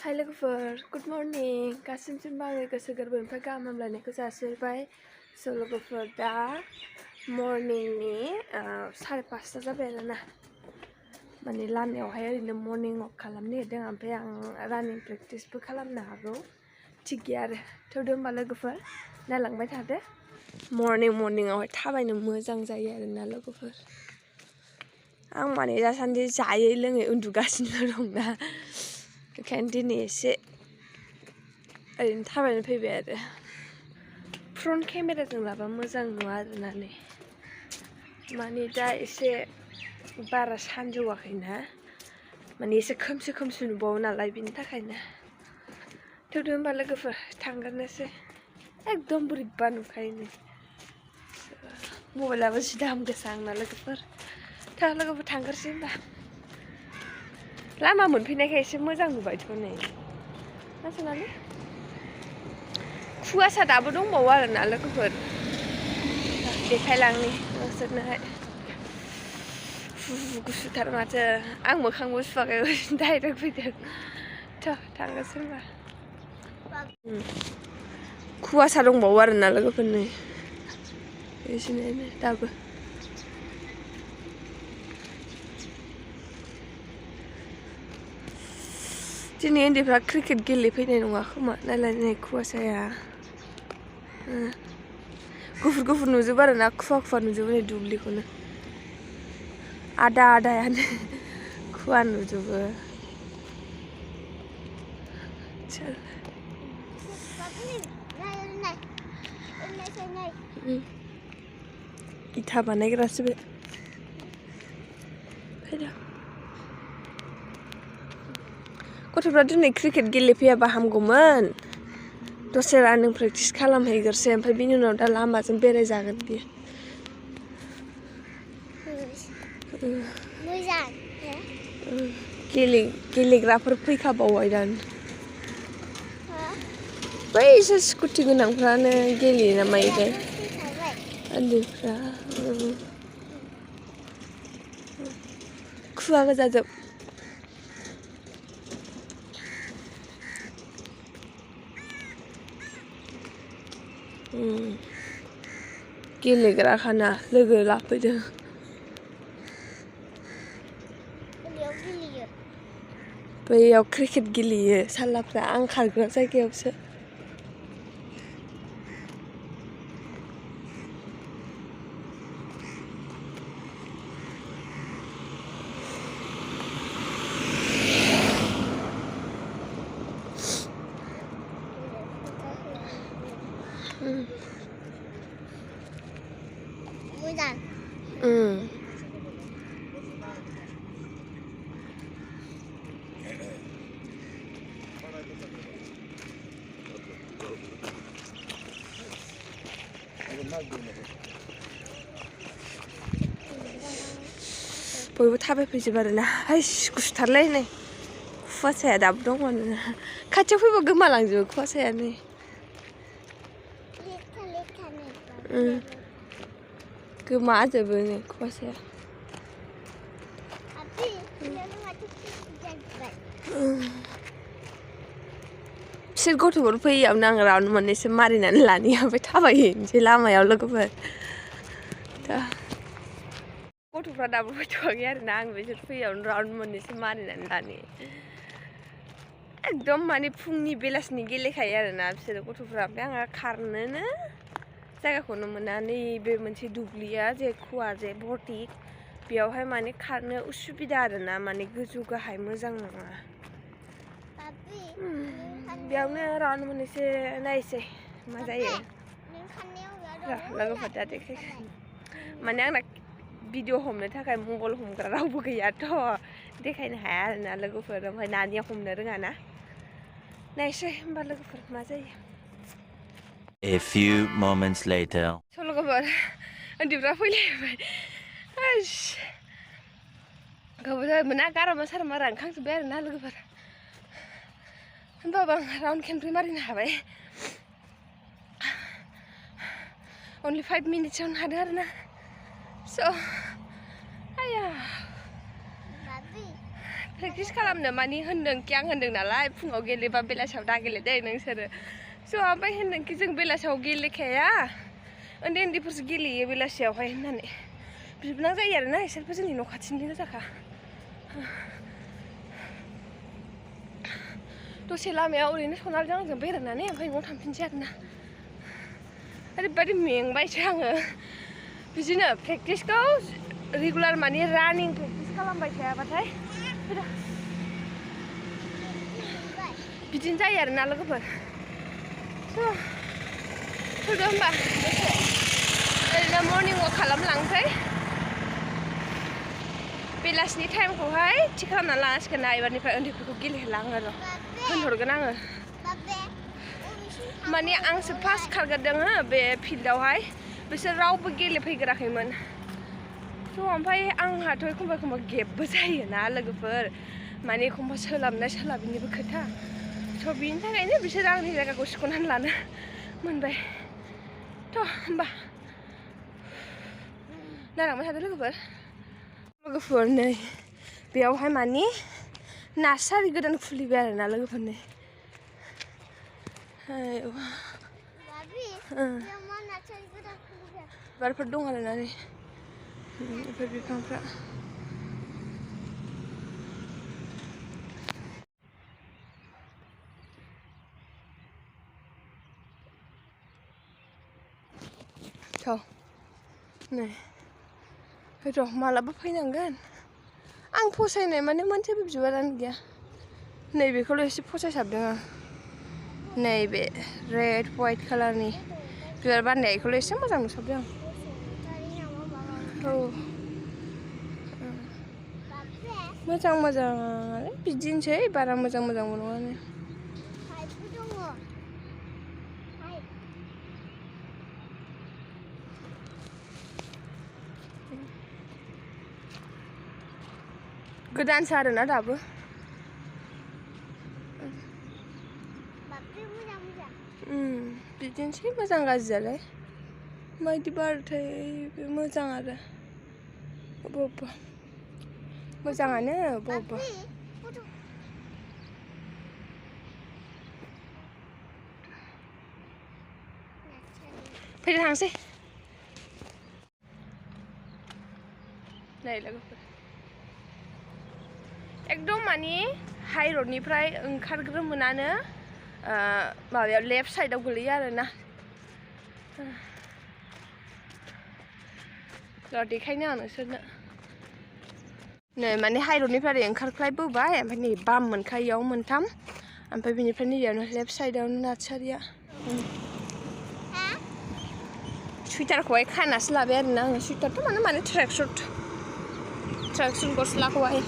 Hi Lwgwpwr, good morning. Gaswinisimbw gwsw gwrbwniprai gaham hamlai jasi. So Lwgwpwr da morning ni 5:30 जाबाय आरोना. माने लामायावहाय ओरैनो morning वाक खालामनो नागिरदों ओमफ्राय आं रानिं प्रेक्टिसबो खालामनो हागौ. थिग गैया आरो. थौदो होमबा लोगोफोर नायलांबाय थादो. मर्निंआवहाय थाबायनो मोजां जायो आरोना लोगोफोर. आं माने दासान्दि जायै लोङै उन्दुगासिनो दंना. बेखायनो दिनै एसे ओरैनो थाबायनो फैबाय आरो. फ्रन्ट केमेराजों लाबा मोजां नुवा आरोना नै. माने दा एसे बारा सानजौआखैना. माने एसे खोमसि नुबावो नालाय बिनि थाखायनो. थौदो होमबा लोगोफोर थांगोरनोसै. एकदम बोरैबा नुखायो नै. मबाइलाबो जि दाम गोसा आंना लोगोफोर. लोगोफोर थांगोरसै होमबा. लामा मोनफैनायखाय एसे मोजां नुबायथ' नै. मा सानालै? कुवासा दाबो दंबावो आरोना लोगोफोर. देखायलांनि नोंसोरनोहाय. गुसुथार माथो. आं मोखांबो सुवाखै डाइरेक्ट फैदों. थांगोरसै होमबा. कुवासा दंबावो आरोना लोगोफोर नै. एसेनो दाबो. दिनै उन्दैफ्रा क्रिकेट गेलेफैनाय नङा खोमा नालाय नै कुवासाया. गुफुर नुजोबो आरोना खुवा नुजोबो नै दुब्लिखौनो. आदायानो खुवा नुजोबो. इथा बानायग्रासो बे. गथ'फ्रा दिनै क्रिकेट गेलेफैयाबा हामगौमोन. दसे रानिं प्रेक्टिस खालामहैग्रोसै ओमफ्राय बिनि उनाव दा लामाजों बेरायजागोन बियो. मोजां. गेलेग्राफोर फैखाबावबायदां. बैसोर स्कुटि गोनांफ्रानो गेलेयो ना मायोथाय उन्दैफ्रा. खुवा गोजाजोब. गेलेग्राखाना लोगो लाफैदों. बैयाव क्रिकेट गेलेयो सालाफ्रा. आं खारग्रा जायगायावसो. मोजां. बयबो थाबायफैजोबो आरोना. गुसुथारलै नै. कुवासाया दाबो दङ आरोना. खाथियाव फैबा गोमालांजोबो कुवासाया नै. गोमाजोबो नै कुवासाया. बिसोर गथ'फोर फैयावनो आं राउन्ड मोननैसो मारिनानै लानि ओमफ्राय थाबायहैनोसै लामायाव लोगोफोर. गथ'फ्रा दाबो फैथ'वाखै आरोना. आं बिसोर फैयावनो राउन्ड मोननैसो मारिनानै लानि. एकदम माने फुंनि बेलासिनि गेलेखायो आरोना बिसोरो गथ'फ्रा. ओमफ्राय आंहा खारनोनो जायगाखौनो मोना. नैबे मोनसे दुब्लिया जे खुवा जे भर्ति बेयावहाय माने खारनो उसुबिदा आरोना. माने गोजौ गाहाय मोजां नङा. बेयावनो राउन्ड मोननैसो नायसै मा जायो. लोगोफोर दा देखायगोन. माने आंना भिडिअ हमनो थाखाय मबाइल हमग्रा रावबो गैयाथ'. देखायनो हाया आरोना लोगोफोर. ओमफ्राय नानिया हमनो रोङा ना. नायसै होमबा लोगोफोर मा जायो. A few moments later. So लोगोफोर उन्दैफ्रा फैलायबाय. गोबाव जाबायमोन ना. गारामा सारामा रानखांजोब्बाय आरोना लोगोफोर. होनबाबो आं राउन्ड खेनब्रै मारिनो हाबाय. only 5 minutes हादों आरोना. So आया प्रेक्टिस खालामनो मानि होनदों कि आं होनदों नालाय फुङाव गेलेबा बेलासियाव दा गेले दे नोंसोरो स' ओमफ्राय होनदों कि जों बेलासियाव गेलेखाया उन्दै उन्दैफोरसो गेलेयो बेलासियावहाय होननानै बिबोनां जायो आरोना इसोरबो जोंनि न' खाथिनिनो जाखा दसे लामायाव ओरैनो सनालिजों आंजों बेरायनानै ओमफ्राय न'आव थांफिनसै आरोना ओरैबायदि मेंबायसो आङो बिदिनो प्रेक्टिसखौ रेगुलार माने रानिं प्रेक्टिस खालामबाय थायाबाथाय बिदिनो जायो आरोना लोगोफोर फैदो होमबा दसे ओरैनो मर्निं वाक खालामलांसै बेलासिनि टाइमखौहाय थि खालामना लानांसिगोन ना एबारनिफ्राय उन्दैफोरखौ गेलेहोलाङो र' होनहरगोन आङो माने आंसो फार्स्ट खारगोरदों बे फिल्डआवहाय बिसोर रावबो गेलेफैगोराखैमोन थ' ओमफ्राय आंहाथ' एखमबा एखमबा गेपबो जायोना लोगोफोर माने एखमबा सोलाबनाय सोलाबिनिबो खोथा थ' बिनि थाखायनो बिसोर आंनि जायगाखौ सिख'नानै लानो मोनबाय थ' होमबा नायलांबाय थादो लोगोफोर नै बेयावहाय माने नार्सारि गोदान खुलिबाय आरोना लोगोफोर नै बिबारफोर दं आरोना नै बेफोर बिफांफ्रा नै र' मालाबा फैनांगोन आं फसायनाय माने मोनसेबो बिबारानो गैया नैबेखौल' एसे फसायसाबदों आं नैबे रेड वाइट कालारनि बिबार बारनायखौल' एसे मोजां नुसाबदों आं औ मोजां मोजाङानो बिदिनोसै बारा मोजां मोजांबो नङानो गोदानसो आरोना दाबो बिदिनोसै मोजां गाज्रियालाय माबायदि बारथाय बे मोजां आरो अबेबा मोजाङानो अबेबा फैदो थांसै नै लोगोफोर एकदम माने हाइ रडनिफ्राय ओंखारग्रोमोनानो माबायाव लेफ्ट साइडआव गोलैयो आरोना र' देखायनो आं नोंसोरनो नै माने हाइ रडनिफ्राय ओंखारख्लायबोबाय ओमफ्राय नै बाम मोनखायो इयाव मोनथाम ओमफ्राय बेनिफ्राय नैबेयावनो लेफ्ट साइडआवनो नार्सारिया सुइटारखौहाय खानासो लाबाय आरोना आङो सुइटारथ' माने ट्रेकसुट गस्लाखौहाय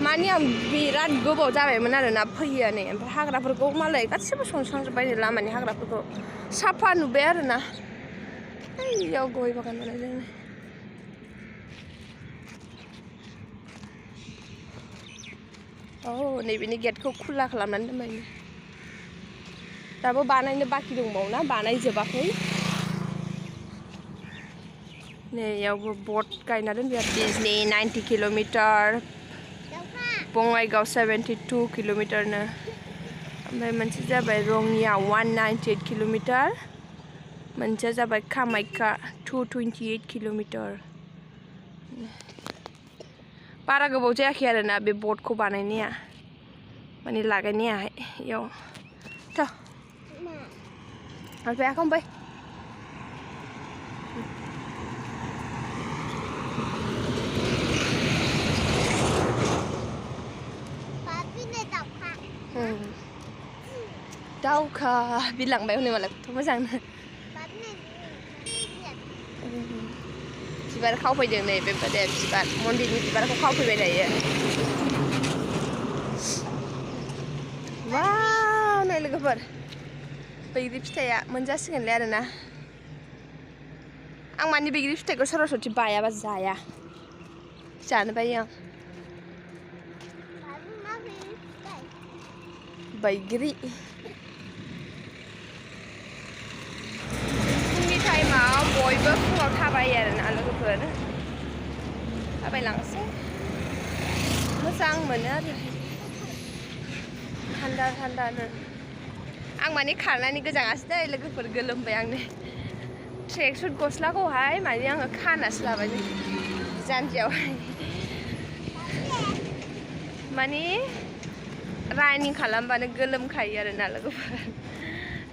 माने आं बिराद गोबाव जाबायमोन आरोना फैयोआनो ओमफ्राय हाग्राफोरखौ मालाय गासिबो सनस्रांजोब्बाय लामानि हाग्राफोरखौ साफा नुबाय आरोना इयाव गय बागान बानायदों औ नैबेनि गेटखौ खुला खालामनानै दोनबाय दाबो बानायनो बाखि दंबावोना बानायजोबाखै नै इयावबो बट गायना दोनबाय बिजनि 90 किल'मिटार बङाइगाव 72 किल'मिटारनो ओमफ्राय मोनसे जाबाय रङिया 198 किल'मिटार मोनसेया जाबाय कामाख्या 228 किल'मिटार बारा गोबाव जायाखै आरोना बे बटखौ बानायनाया माने लागायनायाहाय इयाव थ' ओमफ्राय आखांबाय दाउखा बिरलांबाय हनै मालाय खथ' मोजांनो बिबार खावफैदों नै बेबादि बिबार मन्दिरनि बिबारखौ खावफैबाय थायो वाव नै लोगोफोर बैग्रि फिथाइया मोनजासिगोनलै आरोना आं माने बैग्रि फिथाइखौ सरासति बायाबा जाया जानो बायो आं बैग्रि फुंनि टाइमाव फुङाव बयबो फुङाव थाबायो आरोना लोगोफोर थाबायलांसै मोजां मोनो आरो थान्दा थान्दानो आं माने खारनानै गोजाङासै दै लोगोफोर गोलोमबाय आंनो ट्रेक सुट गस्लाखौहाय माने आङो खानासो लाबाय जानजियावहाय माने रानिं खालामबानो गोलोमखायो आरोना लोगोफोर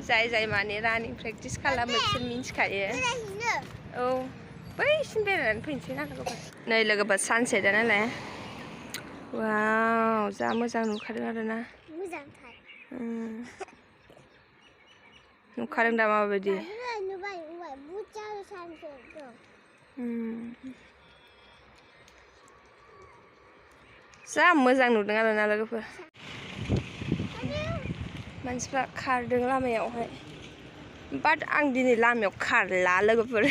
जाय जाय माने रानिं प्रेक्टिस खालामो बिसोर मिन्थिखायो औ बैसिम बेरायनानै फैनोसै ना लोगोफोर नै लोगोफोर सानसेट नालाय वाव जा मोजां नुखादों आरोना मोजांथार नुखादों दा माबायदि जा मोजां नुदों आरोना लोगोफोर मानसिफ्रा खारदों लामायावहाय बाट आं दिनै लामायाव खारला लोगोफोर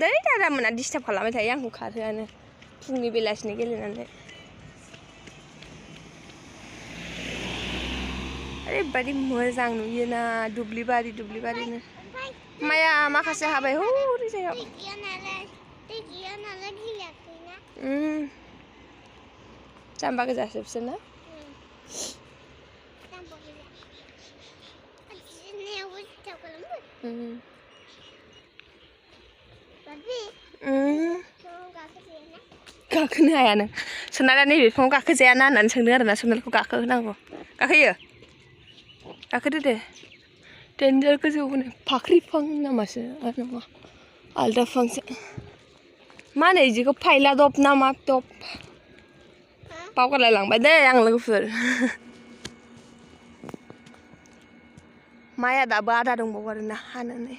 दै दादामोना डिस्टार्ब खालामबाय थायो आंखौ खारहोआनो फुंनि बेलासिनि गेलेनानै ओरैबायदि मोजां नुयोना दुब्लिबारिनो माइया माखासे हाबाय हौरै जायाव जाम्बा गोजासो बिसोरना गाखोनो हाया नों सनाला नैबे बिफाङाव गाखोजाया ना होननानै सोंदों आरोना सनालखौ गाखोहोनांगौ गाखोयो गाखोदो दे डेन्जार गोजौ होनो फाख्रि बिफां नामासो आरो नङा आलदा बिफांसो मा होनो बिदिखौ फाइलादब ना मा दब बावगारलायलांबाय दे आं लोगोफोर माइया दाबो आदा दंबावो आरोना हानानै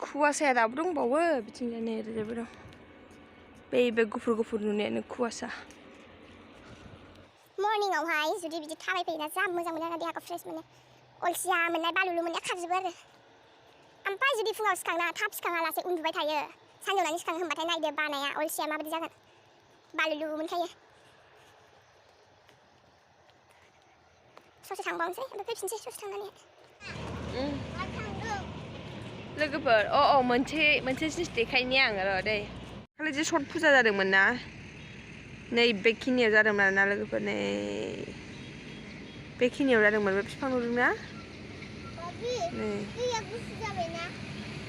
कुवासाया दाबो दंबावो बिथिंजाय नै ओरैजायबो दं बे गुफुर नुनायानो कुवासा मर्निंआवहाय जुदि बिदि थाबायफैयोना जा मोजां मोनो आरो देहाखौ फ्रेस मोनो अलसिया मोननाय बालुलु मोननाया खारजोबो आरो ओमफ्राय जुदि फुङाव सिखांना थाब सिखाङालासे उन्दुबाय थायो सानजौनानै सिखाङो होनबाथाय नायदो बानाया अलसिया माबायदि जागोन बालुलु मोनखायो ससे थांबावनोसै ओमफ्राय फैफिनसै ससे थांनानै लोगोफोर मोनसे जिनिस देखायनि आं र' दै खालि जे सर्ट फुजा जादोंमोन ना नै बेखिनियाव जादोंमोन आरोना लोगोफोर नै बेखिनियाव जादोंमोन बे बिफां नुदोंना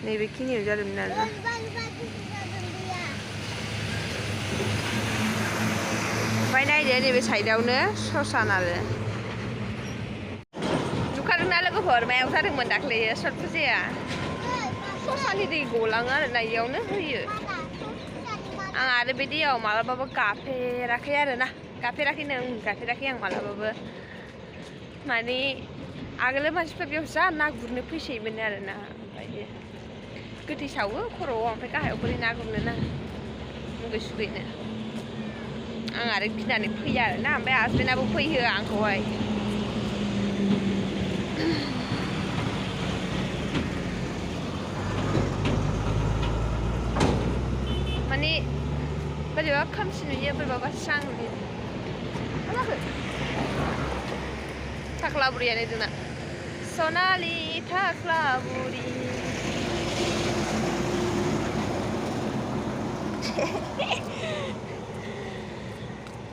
नै बेखिनियाव जादोंमोन आरोना ओमफ्राय नायदो नैबे साइडआवनो ससान आरो नुखादोंना लोगोफोर मायाव जादोंमोन दाख्लै सर्ट फुजाया ससानि दै गलाङो आरोना इयावनो होयो आं आरो बे दैयाव मालाबाबो गाफेराखै आरोना गाफेराखै आं मालाबाबो माने आगोलो मानसिफ्रा बेयाव जा ना गुरनो फैसोयोमोन आरोना ओमफ्राय गोथै सावो खर'आव ओमफ्राय गाहायाव बोरै ना गुरनो ना दुगैनो आं आरो गिनानै फैया आरोना ओमफ्राय हासबेन्डआबो फैहोआ आंखौहाय माने बोरैबा खोमसि नुयो बोरैबा स्रां नुयो मा जाखो थाख्ला बुरियानो जोंना सनालि थाख्ला बुरि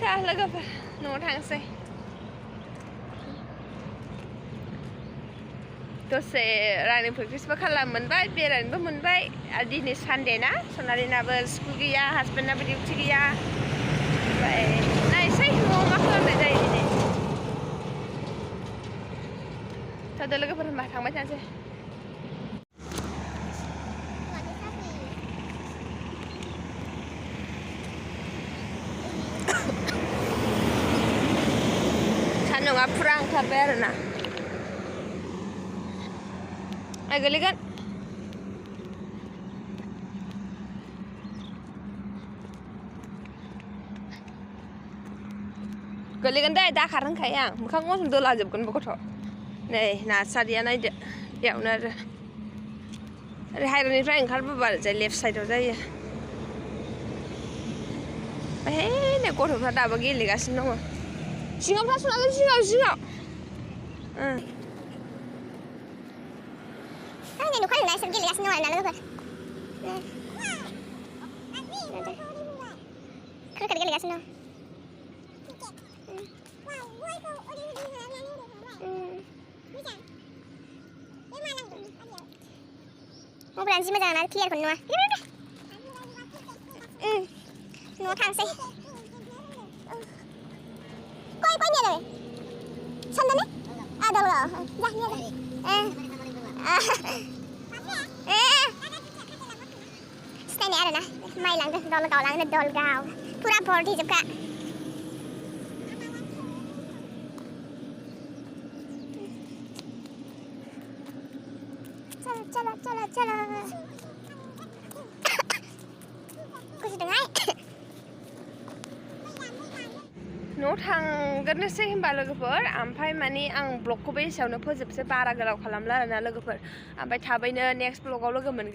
दा लोगोफोर न'आव थांसै दसे रानिं प्रेक्टिसबो खालामनो मोनबाय बेरायनोबो मोनबाय आरो दिनै सानडे ना सनालिनाबो स्कुल गैया हासबेन्डनाबो डिउटि गैया ओमफ्राय नायसै न'आव मा खालामनाय जायो दिनै थादो लोगोफोर होनबा थांबाय थानोसै सान्दुङा फुरा ओंखारबाय आरोना गोलैगोन गोलैगोन दे दाखार होनखायो आं मोखां गसं दोलाजोबगोनबो गथ' नै नार्सारिया नायदो बेयावनो आरो ओरै हाइरनिफ्राय ओंखारबोबा ओरैजाय लेफ्ट साइडआव जायो ओमफ्राय नै गथ'फ्रा दाबो गेलेगासिनो दङ सिङाव था सनालि सिङाव Ini nukan nggak sergi lihat semua anak lu ber. Kerja kerja lihat semua. Mau berani sih macam clear kon nuah. Nuah thang sih. Koi koi ni ada. Sana ni? Ada loh. Dah ni ada. Stay ni ada nah. Mai lang dah dol kau lang dah dol kau. Pura body juga. Chalo. Kusi dengai. न' थांगोरनोसै होनबा लोगोफोर ओमफ्राय माने आं ब्लगखौबो एसेयावनो फोजोबसै बारा गोलाव खालामला आरोना लोगोफोर ओमफ्राय थाबैनो नेक्स्ट ब्लगाव लोगो मोनगोन